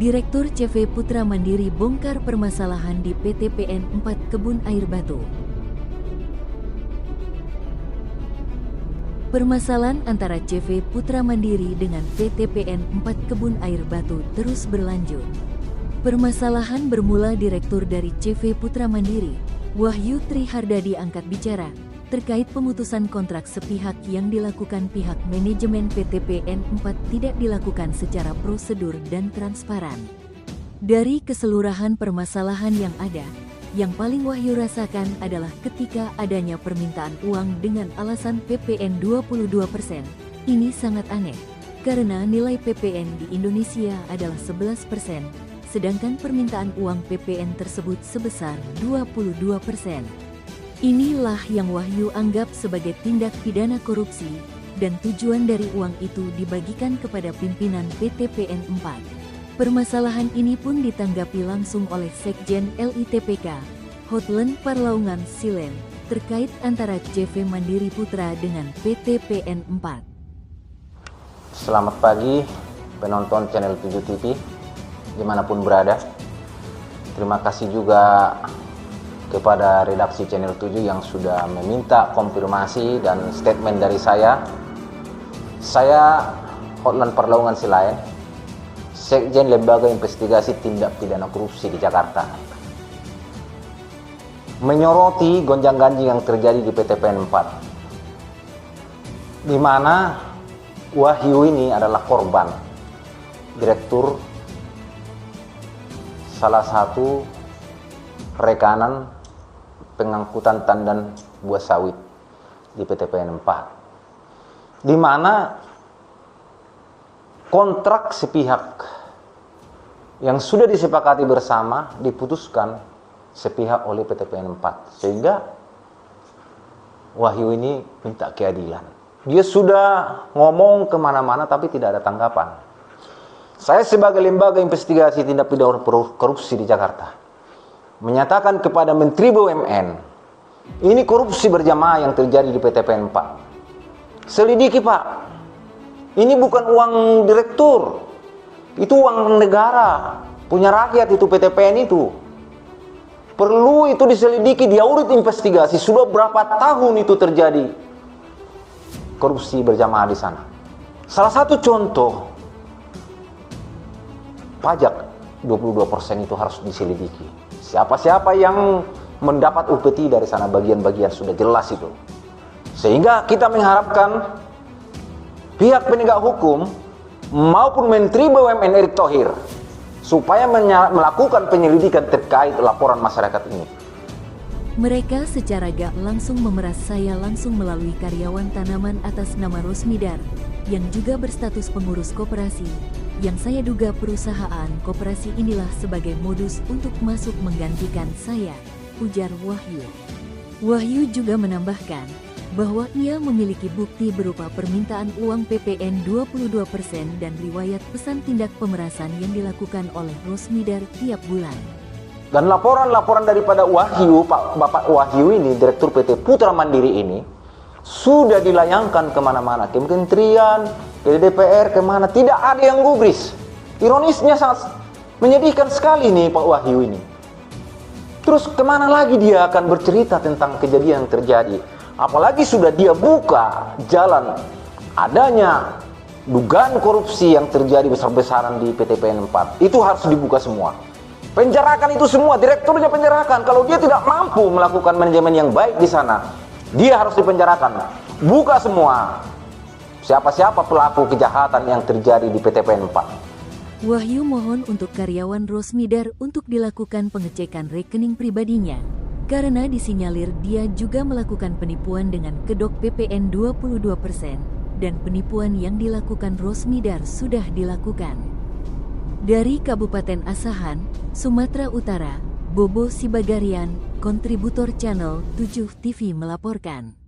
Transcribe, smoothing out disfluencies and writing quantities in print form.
Direktur CV Putra Mandiri bongkar permasalahan di PT PN 4 Kebun Air Batu. Permasalahan antara CV Putra Mandiri dengan PT PN 4 Kebun Air Batu terus berlanjut. Permasalahan bermula Direktur dari CV Putra Mandiri, Wahyu Trihardadi angkat bicara terkait pemutusan kontrak sepihak yang dilakukan pihak manajemen PT PN 4 tidak dilakukan secara prosedur dan transparan. Dari keseluruhan permasalahan yang ada, yang paling Wahyu rasakan adalah ketika adanya permintaan uang dengan alasan PPN 22%. Ini sangat aneh, karena nilai PPN di Indonesia adalah 11%, sedangkan permintaan uang PPN tersebut sebesar 22%. Inilah yang Wahyu anggap sebagai tindak pidana korupsi, dan tujuan dari uang itu dibagikan kepada pimpinan PT PN 4. Permasalahan ini pun ditanggapi langsung oleh Sekjen LITPK, Hotlen Parlaungan Silen, terkait antara CV Mandiri Putra dengan PT PN 4. Selamat pagi penonton channel 7 TV, dimanapun berada. Terima kasih juga kepada redaksi channel 7 yang sudah meminta konfirmasi dan statement dari saya. Saya Hotlen Parlaungan Silain, Sekjen Lembaga Investigasi Tindak Pidana Korupsi di Jakarta, menyoroti gonjang-ganjing yang terjadi di PT PN 4, di mana Wahyu ini adalah korban, direktur salah satu rekanan pengangkutan tandan buah sawit di PT PN 4, di mana kontrak sepihak yang sudah disepakati bersama diputuskan sepihak oleh PT PN 4, sehingga Wahyu ini minta keadilan. Dia sudah ngomong kemana-mana tapi tidak ada tanggapan. Saya sebagai lembaga investigasi tindak pidana korupsi di Jakarta menyatakan kepada Menteri BUMN, ini korupsi berjamaah yang terjadi di PT PN 4. Selidiki Pak, ini bukan uang direktur, itu uang negara, punya rakyat itu PT PN itu. Perlu itu diselidiki, diaudit investigasi, sudah berapa tahun itu terjadi korupsi berjamaah di sana. Salah satu contoh, pajak 22% itu harus diselidiki. Siapa-siapa yang mendapat upeti dari sana, bagian-bagian sudah jelas itu. Sehingga kita mengharapkan pihak penegak hukum maupun Menteri BUMN Erick Thohir supaya melakukan penyelidikan terkait laporan masyarakat ini. Mereka secara gak langsung memeras saya langsung melalui karyawan tanaman atas nama Rosmidar, yang juga berstatus pengurus koperasi, yang saya duga perusahaan koperasi inilah sebagai modus untuk masuk menggantikan saya, ujar Wahyu. Wahyu juga menambahkan bahwa ia memiliki bukti berupa permintaan uang PPN 22% dan riwayat pesan tindak pemerasan yang dilakukan oleh Rosmidar tiap bulan. Dan laporan-laporan daripada Wahyu, Bapak Wahyu ini, Direktur PT Putra Mandiri ini, sudah dilayangkan kemana-mana, ke kementerian, ke DPR, kemana, tidak ada yang gubris. Ironisnya sangat menyedihkan sekali nih Pak Wahyu ini. Terus kemana lagi dia akan bercerita tentang kejadian yang terjadi? Apalagi sudah dia buka jalan adanya dugaan korupsi yang terjadi besar-besaran di PT PN 4. Itu harus dibuka semua. Penjarakan itu semua, direkturnya penjarakan. Kalau dia tidak mampu melakukan manajemen yang baik di sana, dia harus dipenjarakan. Buka semua siapa-siapa pelaku kejahatan yang terjadi di PT PN 4. Wahyu mohon untuk karyawan Rosmidar untuk dilakukan pengecekan rekening pribadinya, karena disinyalir dia juga melakukan penipuan dengan kedok PPN 22% dan penipuan yang dilakukan Rosmidar sudah dilakukan. Dari Kabupaten Asahan, Sumatera Utara, Bobo Sibagarian, kontributor channel 7 TV melaporkan.